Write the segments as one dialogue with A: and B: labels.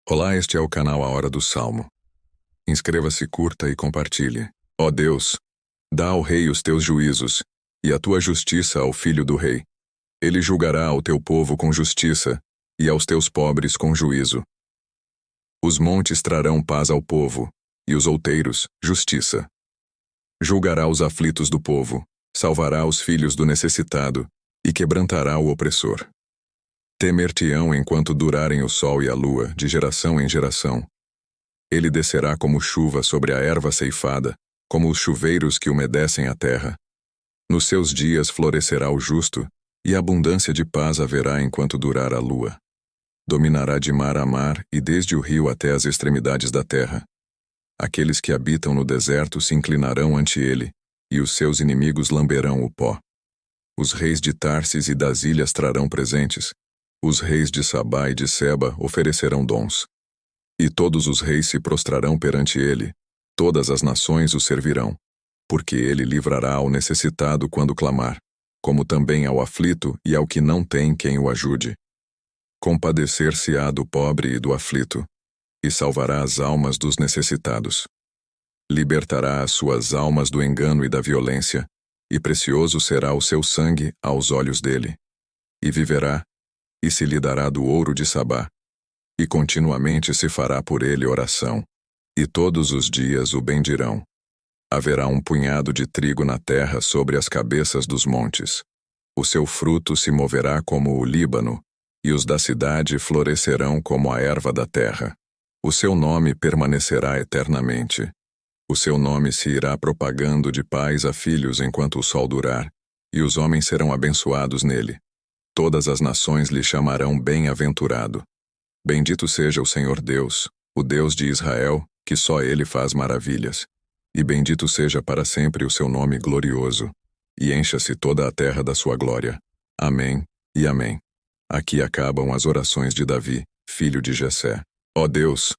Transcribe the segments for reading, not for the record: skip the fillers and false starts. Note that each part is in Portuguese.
A: Olá, este é o canal A Hora do Salmo. Inscreva-se, curta e compartilhe. Ó Deus, dá ao rei os teus juízos, e a tua justiça ao filho do rei. Ele julgará ao teu povo com justiça, e aos teus pobres com juízo. Os montes trarão paz ao povo, e os outeiros, justiça. Julgará os aflitos do povo, salvará os filhos do necessitado, e quebrantará o opressor. Temer-te-ão enquanto durarem o sol e a lua, de geração em geração. Ele descerá como chuva sobre a erva ceifada, como os chuveiros que umedecem a terra. Nos seus dias florescerá o justo, e abundância de paz haverá enquanto durar a lua. Dominará de mar a mar e desde o rio até as extremidades da terra. Aqueles que habitam no deserto se inclinarão ante ele, e os seus inimigos lamberão o pó. Os reis de Tarsis e das ilhas trarão presentes. Os reis de Sabá e de Seba oferecerão dons. E todos os reis se prostrarão perante ele, todas as nações o servirão, porque ele livrará ao necessitado quando clamar, como também ao aflito e ao que não tem quem o ajude. Compadecer-se-á do pobre e do aflito, e salvará as almas dos necessitados. Libertará as suas almas do engano e da violência, e precioso será o seu sangue aos olhos dele. E viverá, e se lhe dará do ouro de Sabá, e continuamente se fará por ele oração, e todos os dias o bendirão. Haverá um punhado de trigo na terra sobre as cabeças dos montes. O seu fruto se moverá como o Líbano, e os da cidade florescerão como a erva da terra. O seu nome permanecerá eternamente. O seu nome se irá propagando de pais a filhos enquanto o sol durar, e os homens serão abençoados nele. Todas as nações lhe chamarão bem-aventurado. Bendito seja o Senhor Deus, o Deus de Israel, que só ele faz maravilhas. E bendito seja para sempre o seu nome glorioso, e encha-se toda a terra da sua glória. Amém e amém. Aqui acabam as orações de Davi, filho de Jessé. Ó Deus,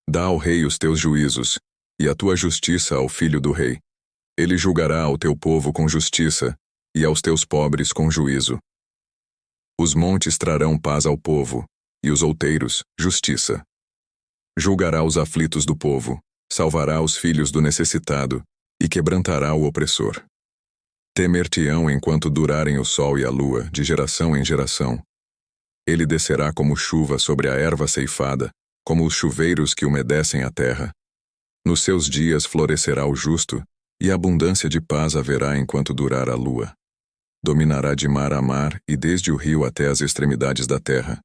A: dá ao rei os teus juízos, e a tua justiça ao filho do rei. Ele julgará ao teu povo com justiça, e aos teus pobres com juízo. Os montes trarão paz ao povo, e os outeiros, justiça. Julgará os aflitos do povo, salvará os filhos do necessitado, e quebrantará o opressor. Temer-te-ão enquanto durarem o sol e a lua, de geração em geração. Ele descerá como chuva sobre a erva ceifada, como os chuveiros que umedecem a terra. Nos seus dias florescerá o justo, e abundância de paz haverá enquanto durar a lua. Dominará de mar a mar e desde o rio até as extremidades da terra.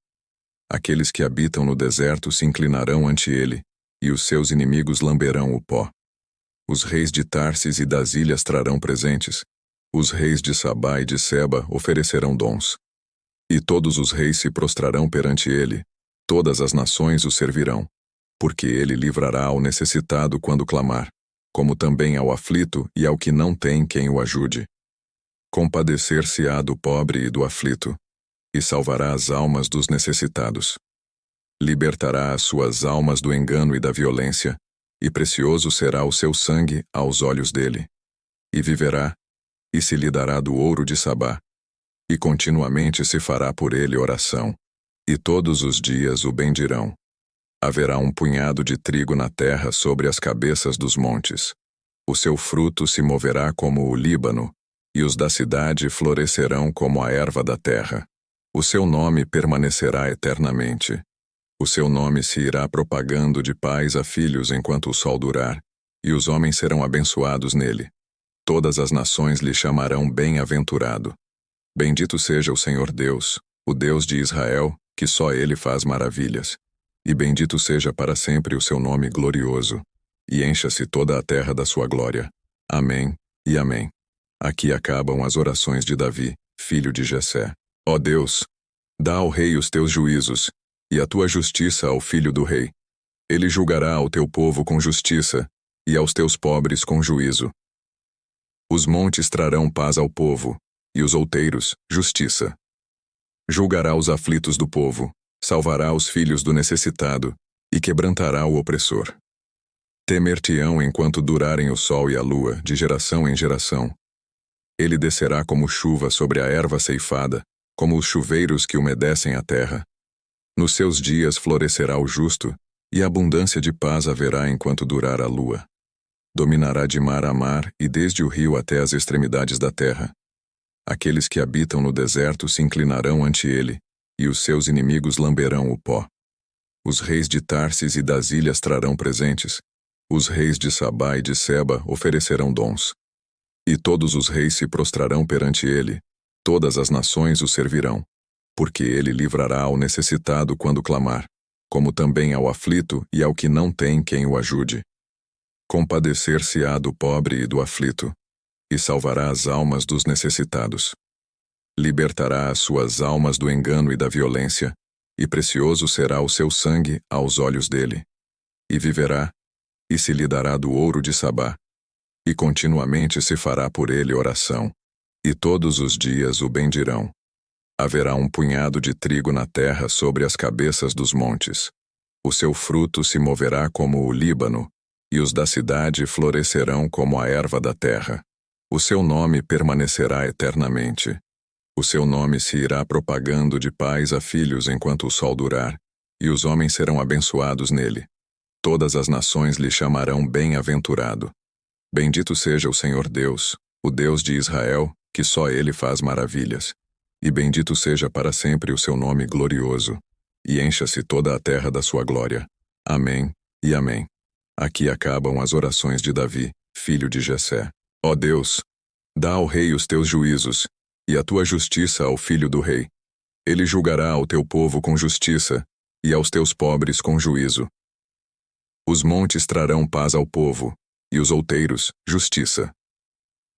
A: Aqueles que habitam no deserto se inclinarão ante ele, e os seus inimigos lamberão o pó. Os reis de Tarsis e das ilhas trarão presentes. Os reis de Sabá e de Seba oferecerão dons. E todos os reis se prostrarão perante ele, todas as nações o servirão, porque ele livrará ao necessitado quando clamar, como também ao aflito e ao que não tem quem o ajude. Compadecer-se-á do pobre e do aflito, e salvará as almas dos necessitados. Libertará as suas almas do engano e da violência, e precioso será o seu sangue aos olhos dele. E viverá, e se lhe dará do ouro de Sabá, e continuamente se fará por ele oração, e todos os dias o bendirão. Haverá um punhado de trigo na terra sobre as cabeças dos montes. O seu fruto se moverá como o Líbano, e os da cidade florescerão como a erva da terra. O seu nome permanecerá eternamente. O seu nome se irá propagando de pais a filhos enquanto o sol durar, e os homens serão abençoados nele. Todas as nações lhe chamarão bem-aventurado. Bendito seja o Senhor Deus, o Deus de Israel, que só ele faz maravilhas. E bendito seja para sempre o seu nome glorioso, e encha-se toda a terra da sua glória. Amém e amém. Aqui acabam as orações de Davi, filho de Jessé. Ó Deus, dá ao rei os teus juízos, e a tua justiça ao filho do rei. Ele julgará ao teu povo com justiça, e aos teus pobres com juízo. Os montes trarão paz ao povo, e os outeiros, justiça. Julgará os aflitos do povo, salvará os filhos do necessitado, e quebrantará o opressor. Temer-te-ão enquanto durarem o sol e a lua, de geração em geração. Ele descerá como chuva sobre a erva ceifada, como os chuveiros que umedecem a terra. Nos seus dias florescerá o justo, e abundância de paz haverá enquanto durar a lua. Dominará de mar a mar e desde o rio até as extremidades da terra. Aqueles que habitam no deserto se inclinarão ante ele, e os seus inimigos lamberão o pó. Os reis de Tarsis e das ilhas trarão presentes, os reis de Sabá e de Seba oferecerão dons. E todos os reis se prostrarão perante ele, todas as nações o servirão, porque ele livrará ao necessitado quando clamar, como também ao aflito e ao que não tem quem o ajude. Compadecer-se-á do pobre e do aflito, e salvará as almas dos necessitados. Libertará as suas almas do engano e da violência, e precioso será o seu sangue aos olhos dele. E viverá, e se lhe dará do ouro de Sabá, e continuamente se fará por ele oração, e todos os dias o bendirão. Haverá um punhado de trigo na terra sobre as cabeças dos montes. O seu fruto se moverá como o Líbano, e os da cidade florescerão como a erva da terra. O seu nome permanecerá eternamente. O seu nome se irá propagando de pais a filhos enquanto o sol durar, e os homens serão abençoados nele. Todas as nações lhe chamarão bem-aventurado. Bendito seja o Senhor Deus, o Deus de Israel, que só ele faz maravilhas. E bendito seja para sempre o seu nome glorioso, e encha-se toda a terra da sua glória. Amém e amém. Aqui acabam as orações de Davi, filho de Jessé. Ó Deus, dá ao rei os teus juízos, e a tua justiça ao filho do rei. Ele julgará ao teu povo com justiça, e aos teus pobres com juízo. Os montes trarão paz ao povo, e os outeiros, justiça.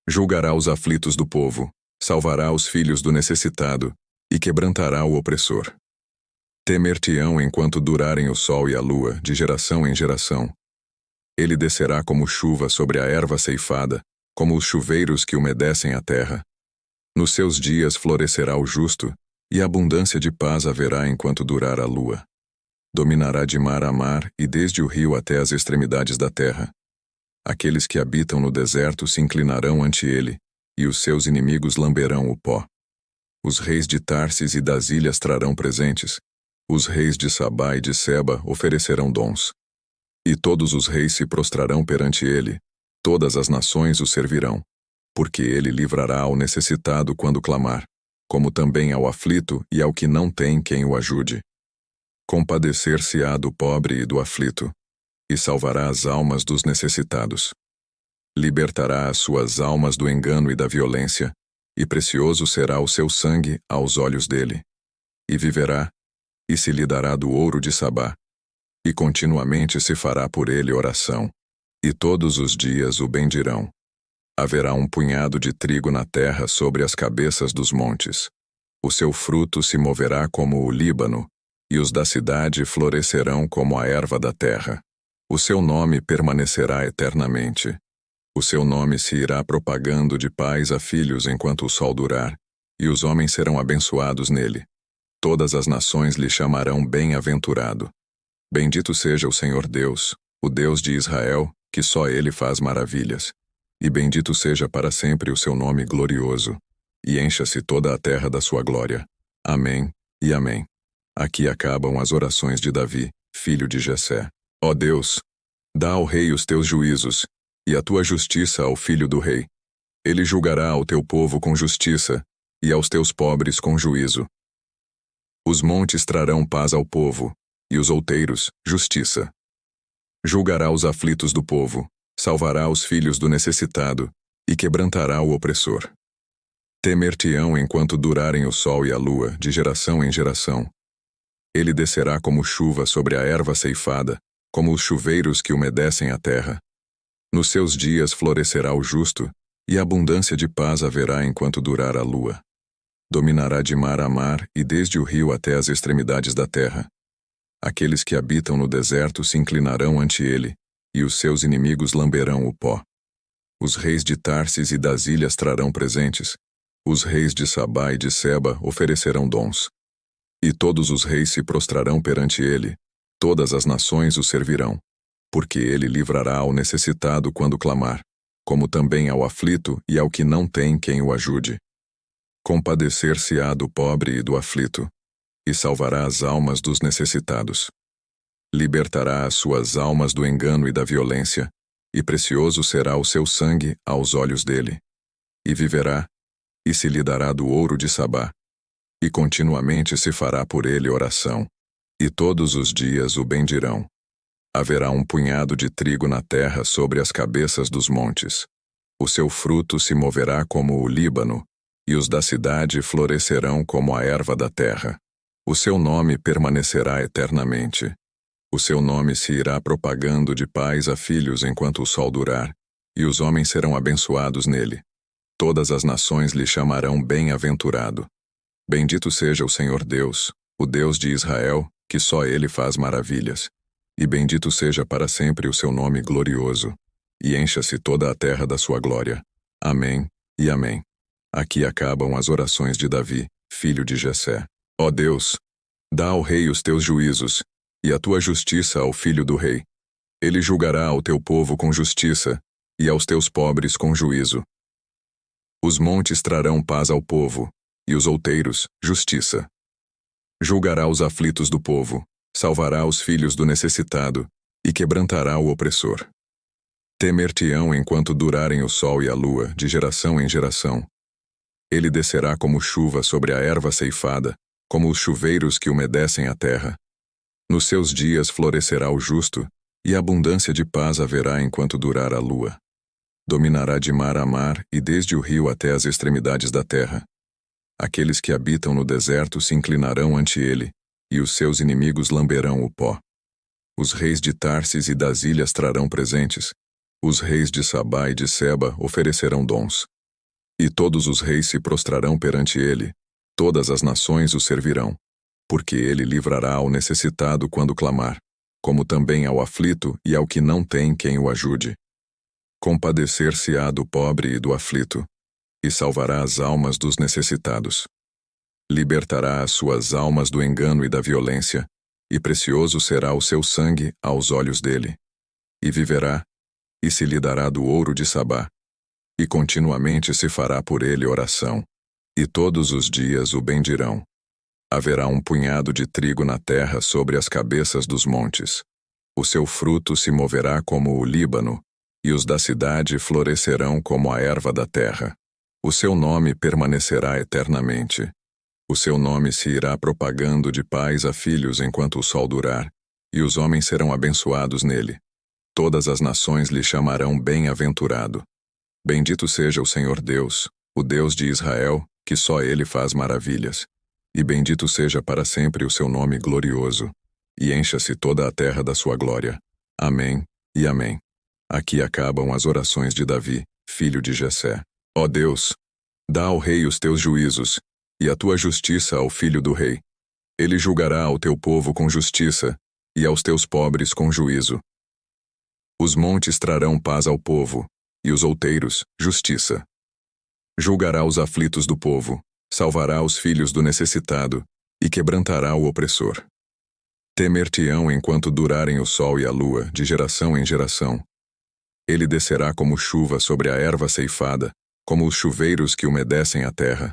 A: Julgará os aflitos do povo, salvará os filhos do necessitado, e quebrantará o opressor. Temer-te-ão enquanto durarem o sol e a lua, de geração em geração. Ele descerá como chuva sobre a erva ceifada, como os chuveiros que umedecem a terra. Nos seus dias florescerá o justo, e abundância de paz haverá enquanto durar a lua. Dominará de mar a mar e desde o rio até as extremidades da terra. Aqueles que habitam no deserto se inclinarão ante ele, e os seus inimigos lamberão o pó. Os reis de Tarsis e das ilhas trarão presentes, os reis de Sabá e de Seba oferecerão dons. E todos os reis se prostrarão perante ele, todas as nações o servirão, porque ele livrará ao necessitado quando clamar, como também ao aflito e ao que não tem quem o ajude. Compadecer-se-á do pobre e do aflito, e salvará as almas dos necessitados. Libertará as suas almas do engano e da violência, e precioso será o seu sangue aos olhos dele. E viverá, e se lhe dará do ouro de Sabá, e continuamente se fará por ele oração, e todos os dias o bendirão. Haverá um punhado de trigo na terra sobre as cabeças dos montes. O seu fruto se moverá como o Líbano, e os da cidade florescerão como a erva da terra. O seu nome permanecerá eternamente. O seu nome se irá propagando de pais a filhos enquanto o sol durar, e os homens serão abençoados nele. Todas as nações lhe chamarão bem-aventurado. Bendito seja o Senhor Deus, o Deus de Israel, que só ele faz maravilhas. E bendito seja para sempre o seu nome glorioso, e encha-se toda a terra da sua glória. Amém e amém. Aqui acabam as orações de Davi, filho de Jessé. Ó Deus, dá ao rei os teus juízos, e a tua justiça ao filho do rei. Ele julgará ao teu povo com justiça, e aos teus pobres com juízo. Os montes trarão paz ao povo, e os outeiros, justiça. Julgará os aflitos do povo, salvará os filhos do necessitado, e quebrantará o opressor. Temer-te-ão enquanto durarem o sol e a lua, de geração em geração. Ele descerá como chuva sobre a erva ceifada, como os chuveiros que umedecem a terra. Nos seus dias florescerá o justo, e abundância de paz haverá enquanto durar a lua. Dominará de mar a mar e desde o rio até as extremidades da terra. Aqueles que habitam no deserto se inclinarão ante ele, e os seus inimigos lamberão o pó. Os reis de Tarsis e das ilhas trarão presentes, os reis de Sabá e de Seba oferecerão dons. E todos os reis se prostrarão perante ele, todas as nações o servirão, porque ele livrará ao necessitado quando clamar, como também ao aflito e ao que não tem quem o ajude. Compadecer-se-á do pobre e do aflito, e salvará as almas dos necessitados. Libertará as suas almas do engano e da violência, e precioso será o seu sangue aos olhos dele. E viverá, e se lhe dará do ouro de Sabá, e continuamente se fará por ele oração, e todos os dias o bendirão. Haverá um punhado de trigo na terra sobre as cabeças dos montes. O seu fruto se moverá como o Líbano, e os da cidade florescerão como a erva da terra. O seu nome permanecerá eternamente. O seu nome se irá propagando de pais a filhos enquanto o sol durar, e os homens serão abençoados nele. Todas as nações lhe chamarão bem-aventurado. Bendito seja o Senhor Deus, o Deus de Israel, que só ele faz maravilhas. E bendito seja para sempre o seu nome glorioso, e encha-se toda a terra da sua glória. Amém e amém. Aqui acabam as orações de Davi, filho de Jessé. Ó Deus, dá ao rei os teus juízos, e a tua justiça ao filho do rei. Ele julgará ao teu povo com justiça, e aos teus pobres com juízo. Os montes trarão paz ao povo, e os outeiros, justiça. Julgará os aflitos do povo, salvará os filhos do necessitado, e quebrantará o opressor. Temer-te-ão enquanto durarem o sol e a lua, de geração em geração. Ele descerá como chuva sobre a erva ceifada, como os chuveiros que umedecem a terra. Nos seus dias florescerá o justo, e abundância de paz haverá enquanto durar a lua. Dominará de mar a mar e desde o rio até as extremidades da terra. Aqueles que habitam no deserto se inclinarão ante ele, e os seus inimigos lamberão o pó. Os reis de Tarsis e das ilhas trarão presentes, os reis de Sabá e de Seba oferecerão dons. E todos os reis se prostrarão perante ele, todas as nações o servirão, porque ele livrará ao necessitado quando clamar, como também ao aflito e ao que não tem quem o ajude. Compadecer-se-á do pobre e do aflito, e salvará as almas dos necessitados. Libertará as suas almas do engano e da violência, e precioso será o seu sangue aos olhos dele. E viverá, e se lhe dará do ouro de Sabá, e continuamente se fará por ele oração, e todos os dias o bendirão. Haverá um punhado de trigo na terra sobre as cabeças dos montes. O seu fruto se moverá como o Líbano, e os da cidade florescerão como a erva da terra. O seu nome permanecerá eternamente. O seu nome se irá propagando de pais a filhos enquanto o sol durar, e os homens serão abençoados nele. Todas as nações lhe chamarão bem-aventurado. Bendito seja o Senhor Deus, o Deus de Israel, que só ele faz maravilhas. E bendito seja para sempre o seu nome glorioso, e encha-se toda a terra da sua glória. Amém e amém. Aqui acabam as orações de Davi, filho de Jessé. Ó Deus, dá ao rei os teus juízos, e a tua justiça ao filho do rei. Ele julgará ao teu povo com justiça, e aos teus pobres com juízo. Os montes trarão paz ao povo, e os outeiros, justiça. Julgará os aflitos do povo, salvará os filhos do necessitado, e quebrantará o opressor. Temer-te-ão enquanto durarem o sol e a lua, de geração em geração. Ele descerá como chuva sobre a erva ceifada, como os chuveiros que umedecem a terra.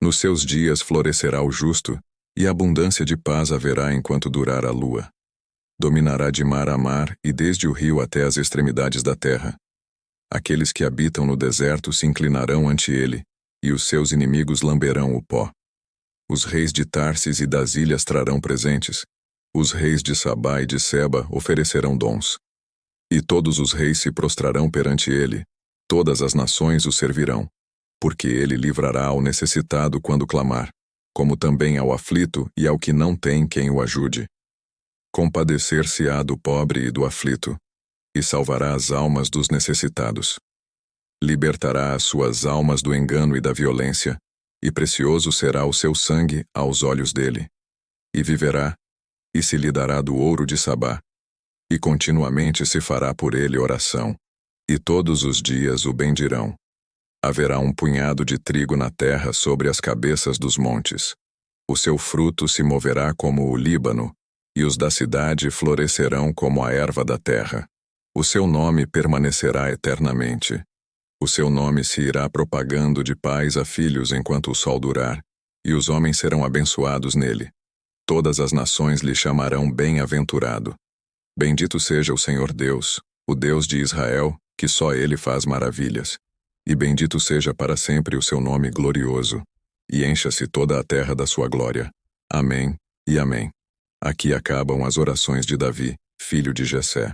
A: Nos seus dias florescerá o justo, e abundância de paz haverá enquanto durar a lua. Dominará de mar a mar e desde o rio até as extremidades da terra. Aqueles que habitam no deserto se inclinarão ante ele, e os seus inimigos lamberão o pó. Os reis de Tarsis e das ilhas trarão presentes, os reis de Sabá e de Seba oferecerão dons. E todos os reis se prostrarão perante ele, todas as nações o servirão, porque ele livrará ao necessitado quando clamar, como também ao aflito e ao que não tem quem o ajude. Compadecer-se-á do pobre e do aflito, e salvará as almas dos necessitados. Libertará as suas almas do engano e da violência, e precioso será o seu sangue aos olhos dele. E viverá, e se lhe dará do ouro de Sabá, e continuamente se fará por ele oração, e todos os dias o bendirão. Haverá um punhado de trigo na terra sobre as cabeças dos montes. O seu fruto se moverá como o Líbano, e os da cidade florescerão como a erva da terra. O seu nome permanecerá eternamente. O seu nome se irá propagando de pais a filhos enquanto o sol durar, e os homens serão abençoados nele. Todas as nações lhe chamarão bem-aventurado. Bendito seja o Senhor Deus, o Deus de Israel, que só Ele faz maravilhas. E bendito seja para sempre o seu nome glorioso. E encha-se toda a terra da sua glória. Amém e amém. Aqui acabam as orações de Davi, filho de Jessé.